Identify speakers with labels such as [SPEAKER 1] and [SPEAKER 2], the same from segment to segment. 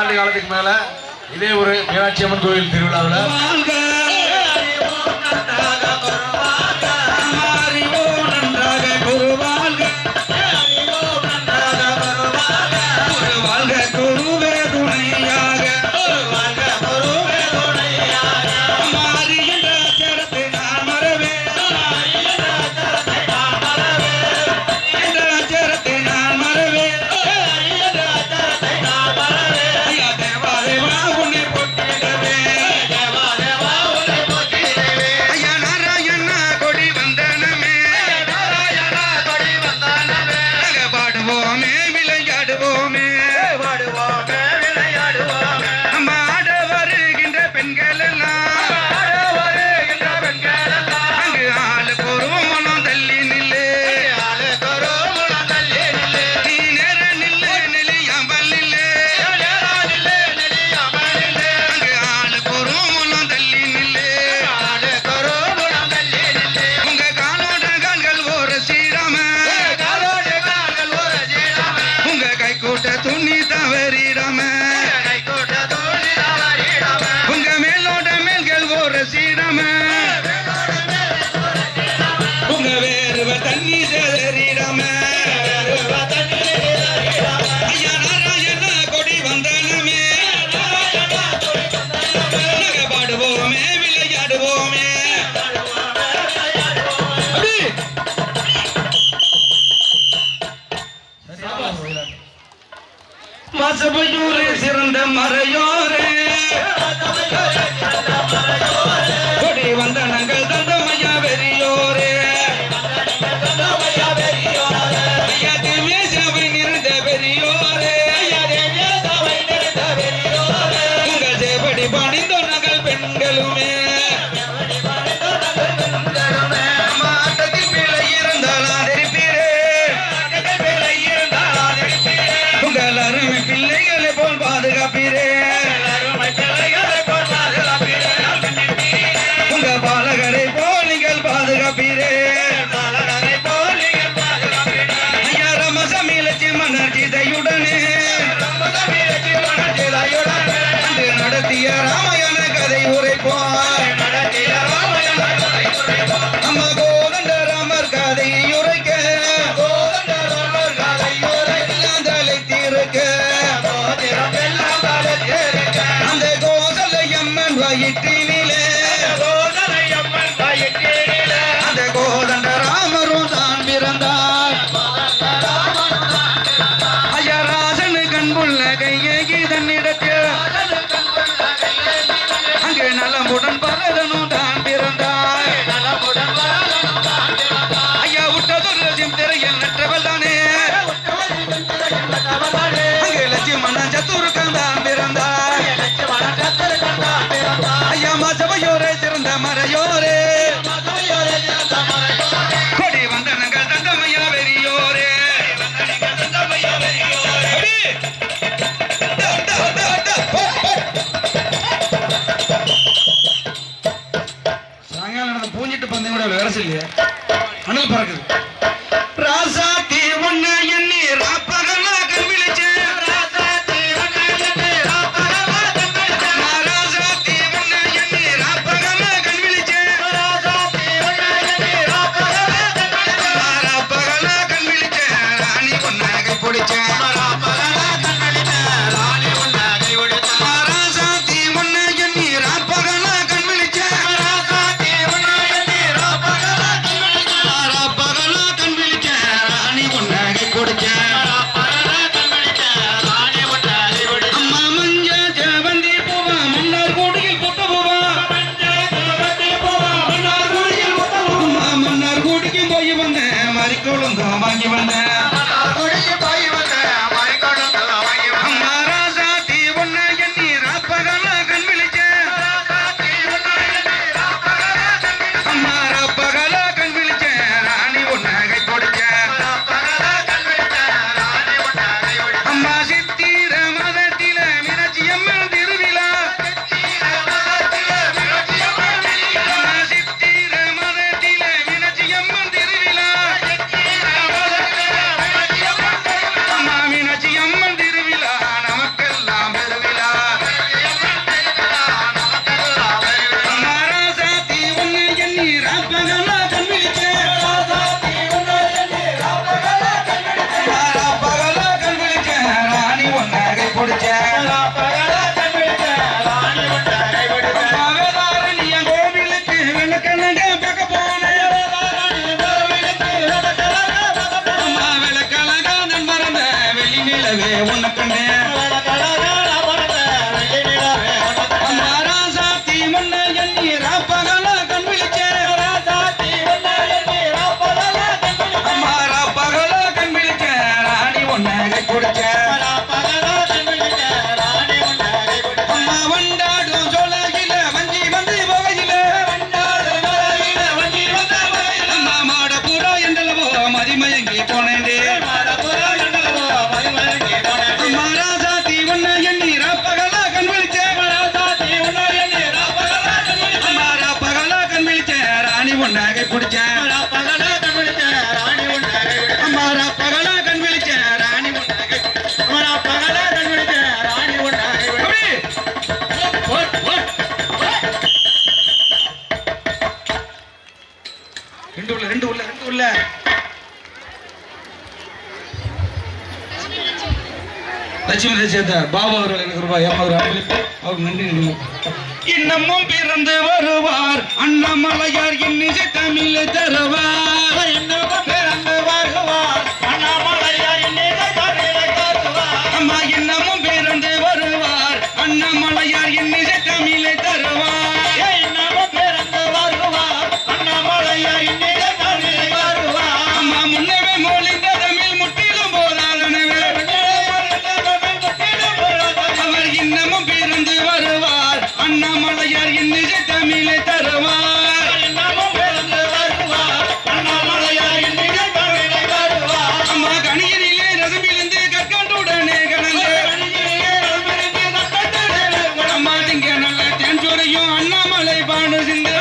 [SPEAKER 1] ஆண்டு காலத்துக்கு மேல இதே ஒரு மீனாட்சி அம்மன் கோயில் திருவிழாவில்
[SPEAKER 2] வாசபையூரே சிறந்த மறையோரே கொடி வந்த நங்கள் தந்தமையா வெறியோரே சபை நிறுத்த பெரியோரே உங்கள் சேபடி பணிந்தோ நகல் பெண்களுமே ராமாயண கதை உரைப்பார் நம்ம கோதண்ட ராமர் கதை உரைக்க தலைத்திருக்க அந்த கோசலையம்மன் வயிற்றினிலே அந்த கோதண்ட ராமரும் தான் பிறந்தார் ஐயராசனு கண்புள்ள கையகி தன்னிடத்தில் அங்கே நலமுடன் பரதனும் தான் பிறந்தார் ஐயா விட்டது திரையில் நற்றவள் தானே அங்கே லட்சுமணன் சத்துருக்கன் தான் பிறந்தார் ஐயா
[SPEAKER 3] லட்சுமி சேர்த்த பாபு அவர்கள் எனக்கு ரூபாய் 50 அனுப்பி அவருக்கு நன்றி.
[SPEAKER 2] இன்னமும் பிறந்து வருவார் அண்ணாமலையார் இன்னிசை தமிழ் தருவார். இன்னமும் பிறந்து வருவார் அண்ணாமலையார் இன்னிசை தமிழ் தருவார். அம்மா இன்னமும் பிறந்து வருவார் அண்ணாமலையார் இன்னிசை தமிழ் தருவார். இன்னமும் பிறந்து வருவார் அண்ணாமலையார் இன்னிசை தமிழ் தருவார். அம்மா முன்னவே மொழிந்த தமிழ் முற்றிலும் போராதனவே அவர் இன்னமும் பிறந்து வருவார் அண்ணாமலையார் இன்னிசை தமிழை தருவார். இன்னமும் பிறந்து வருவார் அண்ணாமலையார் இன்னிசை தமிழை தருவார். அம்மா கணியனிலே ரசமிழந்து கற்கண்டுடனே கடந்து அம்மா திங்க நல்ல தேன்சோரையும் அண்ணாமலை பாடு சிந்து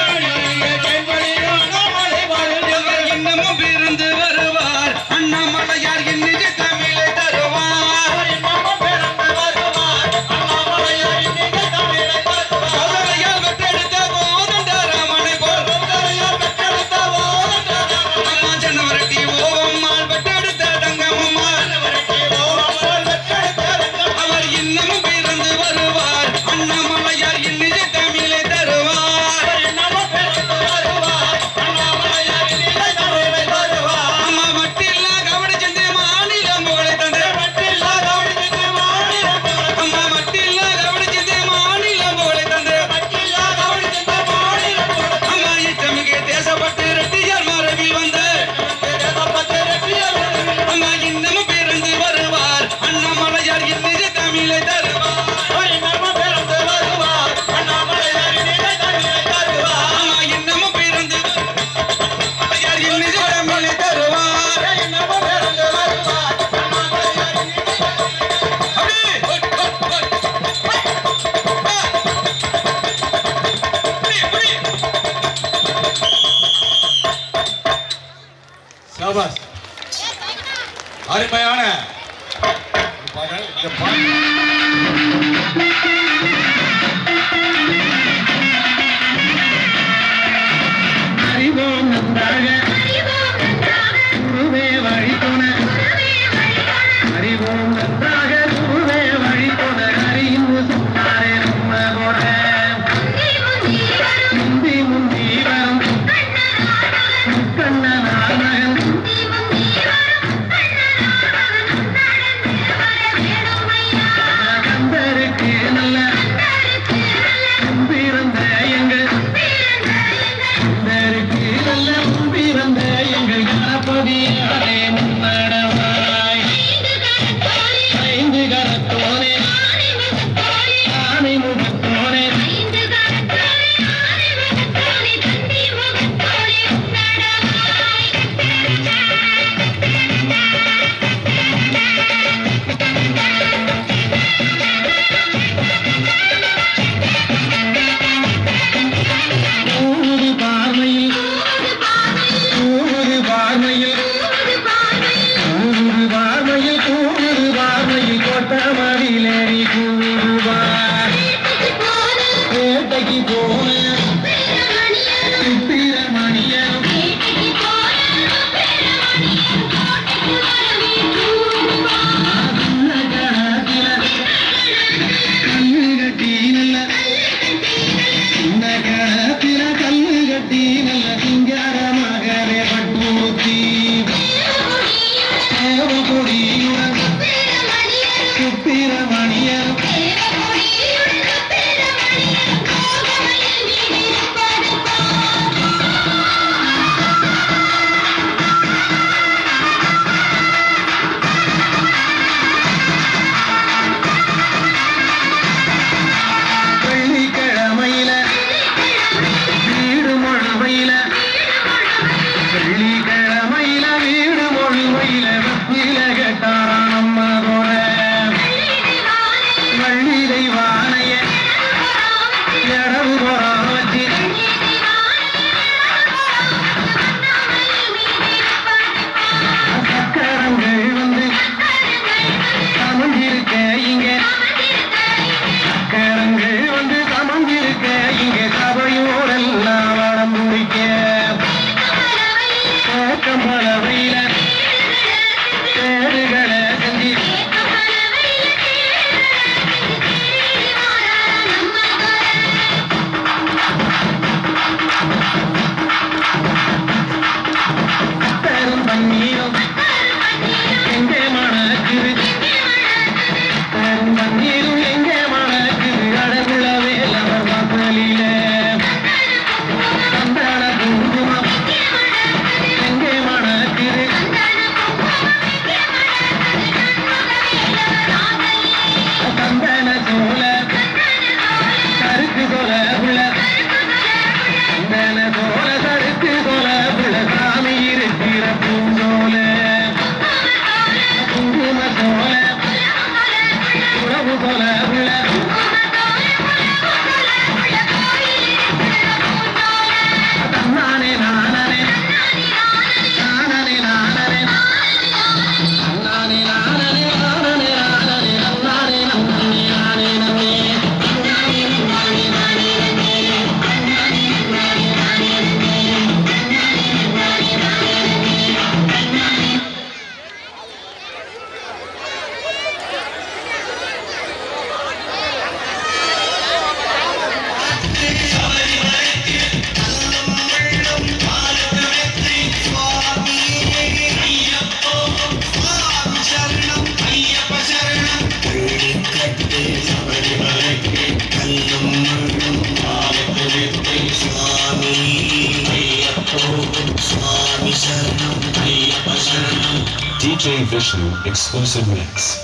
[SPEAKER 2] இன்னமும் பிறந்து வருவார் அண்ணாமலையார் இன்னிசை தமிழை தருவார். இன்னமும் பிறந்து வருவார் அண்ணாமலையார் இன்னிசை தமிழை தருவார். சோதனையால் வெற்றெடுத்த கோதண்டராமனை போல் சோதனையால் வெற்றெடுத்த கோதண்டராமனை அம்மா ஜனவரட்டி ஓவம்மாள் வெற்றெடுத்த தங்கம்மாள் ஜனவரட்டி ஓவம்மாள் வெற்றெடுத்த தங்கம் அவர் இன்னமும் பிறந்து வருவார் அண்ணாமலையார் இன்னிசை தமிழை தருவார். இன்னமும் பிறந்து வருவார் அண்ணாமலையார் இன்னிசை தமிழை தருவார். அம்மா மட்டில்லா கவடி சென்று மாநிலம் போலே தந்தை மட்டில்லா கவடி சென்று மாநிலம் அம்மா மட்டில்லா கவடி சென்று மாநிலம் போலே தந்தை மட்டில்லா கவடி சென்று மாநிலம் அம்மா இஷ்டமிகு தேசப்பட்டு ரெட்டியார் மரபில் வந்த தேசப்பட்டு ரெட்டியார் அம்மா இன்னமும் பிறந்து வருவார் அண்ணாமலையார் இன்னிசை தமிழை தருவார். இன்னமும் பிறந்து வருவார் அண்ணாமலையார் இன்னிசை தமிழை தருவார். அம்மா இன்னமும் பிறந்து அண்ணாமலையார் இன்னிசை தமிழை தருவார். இன்னமும் பிறந்து வருவார் அண்ணாமலையார் இன்னிசை
[SPEAKER 1] சாபாஸ். அருமையான பாடல். இந்த பாடல்
[SPEAKER 3] அறிவோம் நன்றாக குருவே வழி துணை அறிவோம் நன்றாக குருவே வழி துணை அறியும் சொன்னாரே நம்ம போட முந்தி முந்தி வரும் கண்ணனார் மகன்
[SPEAKER 4] Vishnu exclusive mix.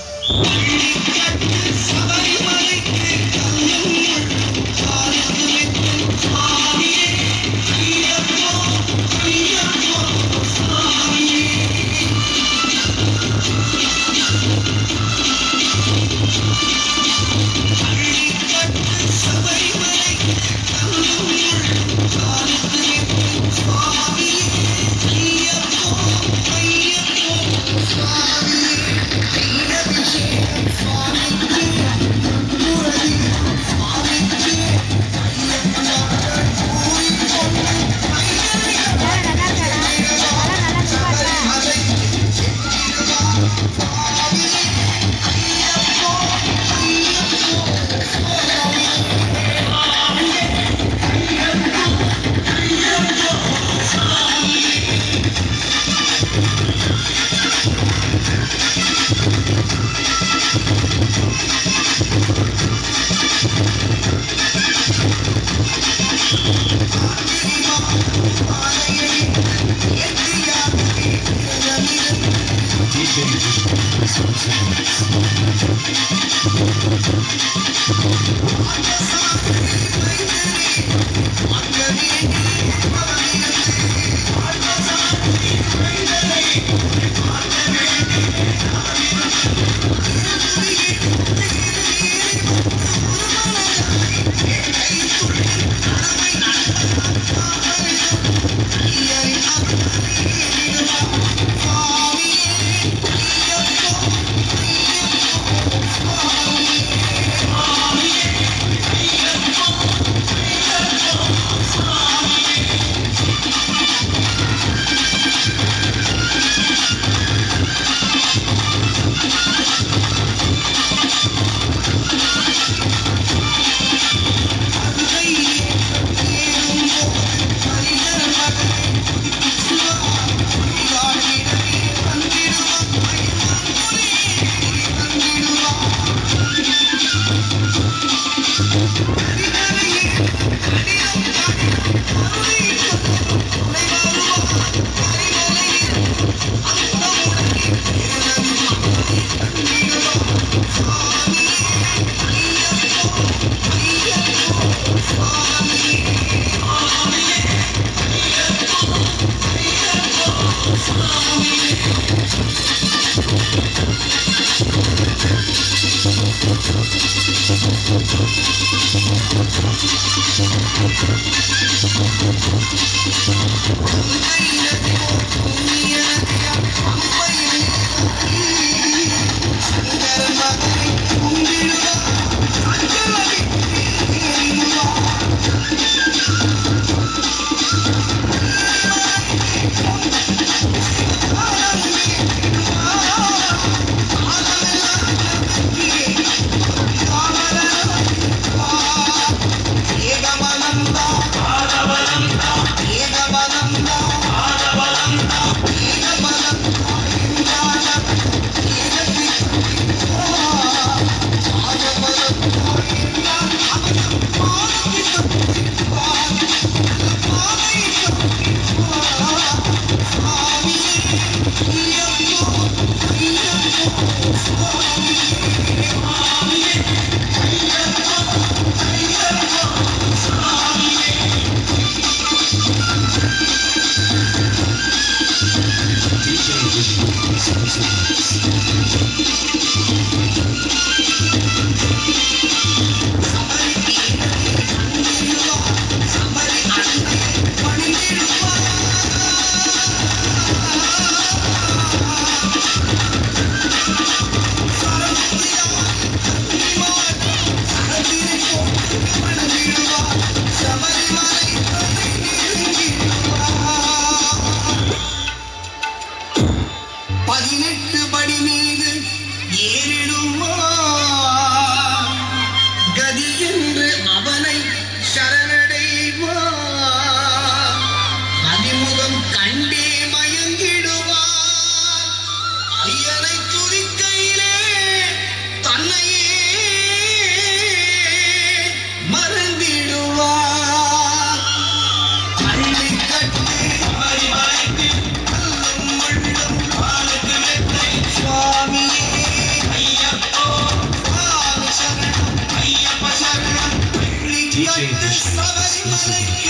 [SPEAKER 4] DJ Vishnu exclusive mix.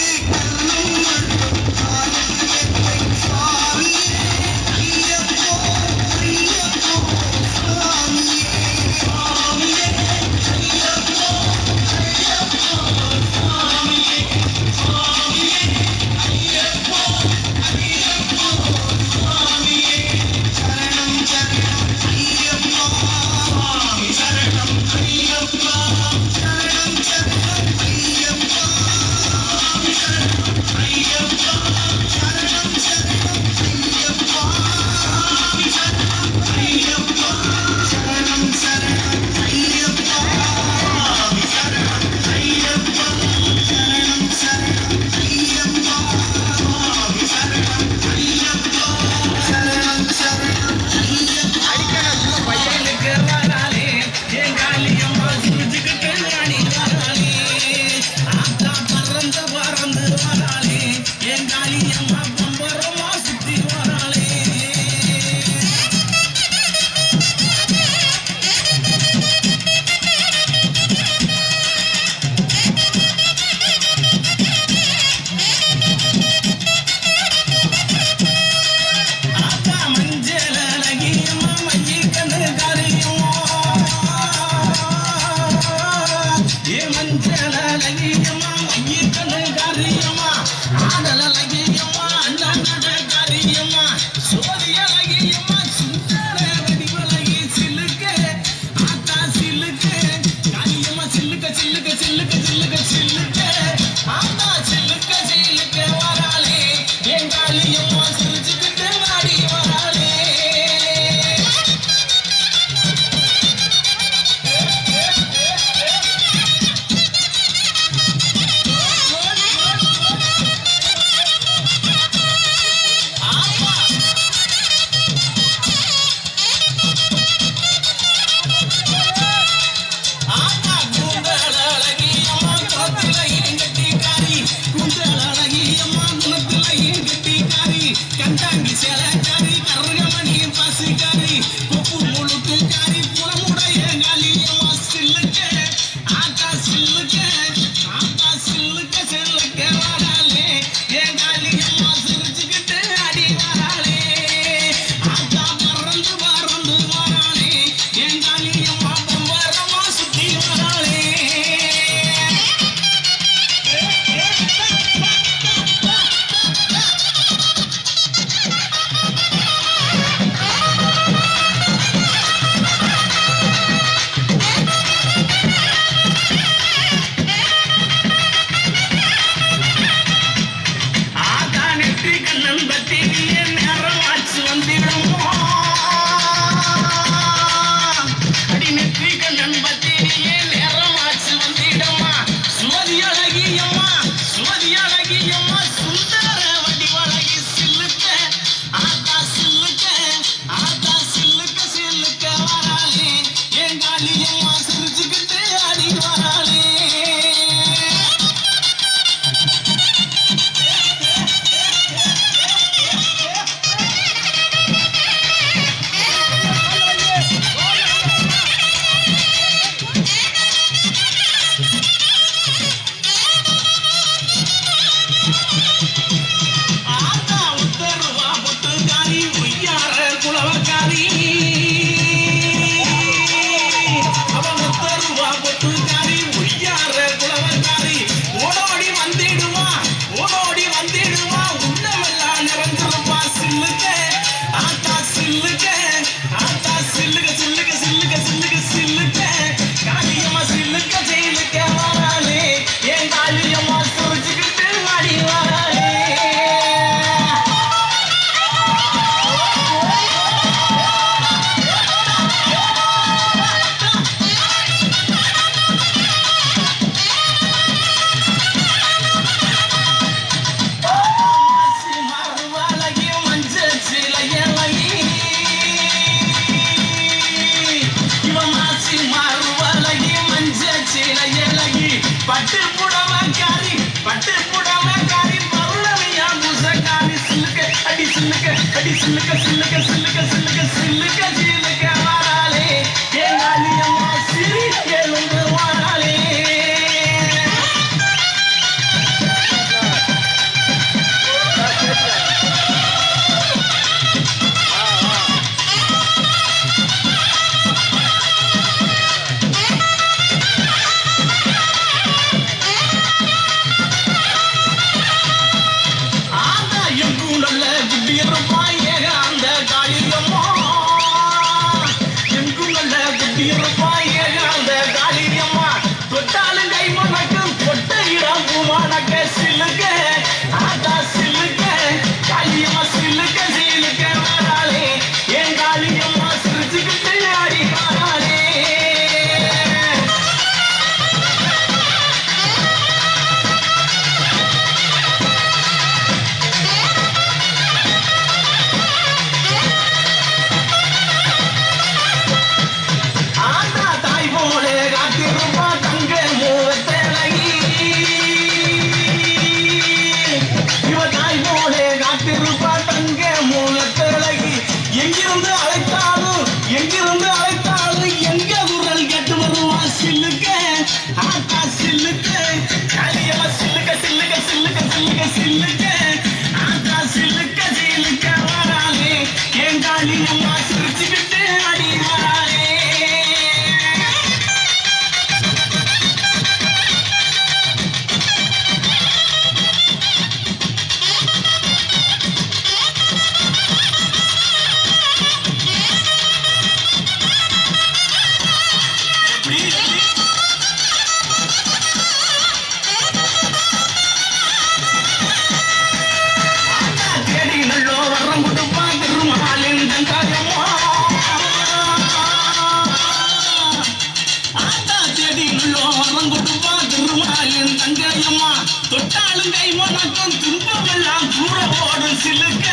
[SPEAKER 2] என் தங்கையம்மா தொட்டாலும் கை முனக்கும் துன்பமெல்லாம் கூட ஓடும் சில்லுக்க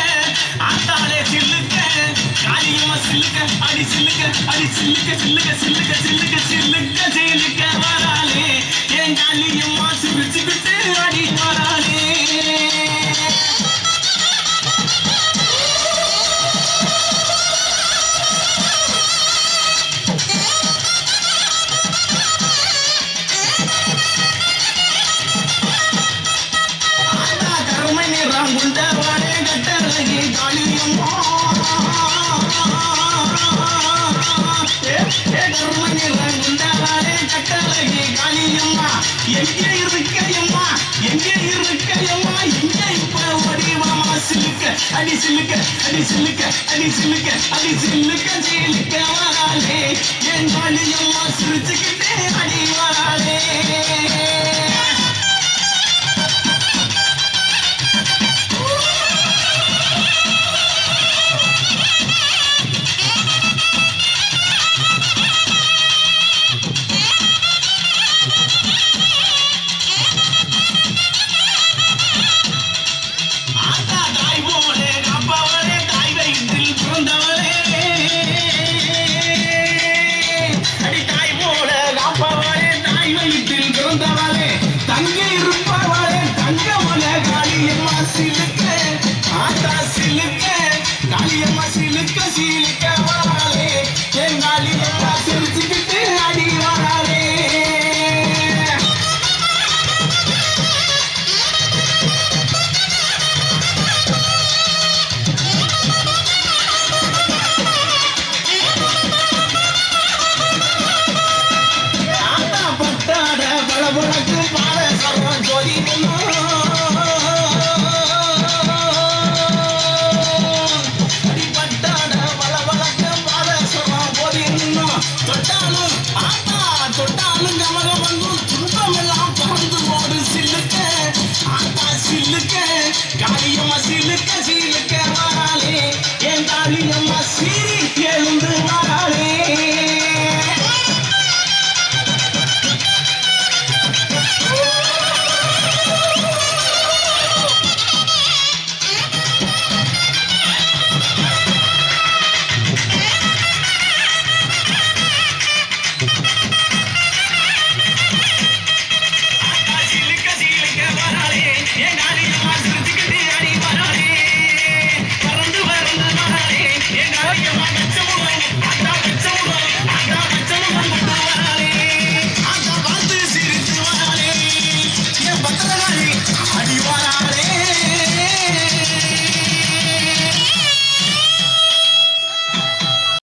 [SPEAKER 2] ஆத்தாலே சில்லுக்க காளியம்மா சில்லுக்க அடி சில்லுக்க அடி சில்லுக்க சில்லுக்க சில்லுக்க சில்லுக்க சில்லுக்க சில்லுக்க வராளே என் காளியம்மா சிரிச்சுக்கிட்டு அடி வராளே குண்டவாடே கட்டழகி காளியம்மா குண்டவாடே கட்டழகி காளியம்மா எங்கே இருக்கையம்மா எங்கே இருக்கையம்மா எங்கே இப்ப வடிவமா சிலுக்க அடி சிலுக்க அடி சிலுக்க அடி சிலுக்க அடி சிலுக்க சிலுக்க வராளே என் காளியம்மா சிரிச்சுக்கிட்டே அடி வராளே சிலுக்க ஆத்தா சிலுக்க காளியம்மா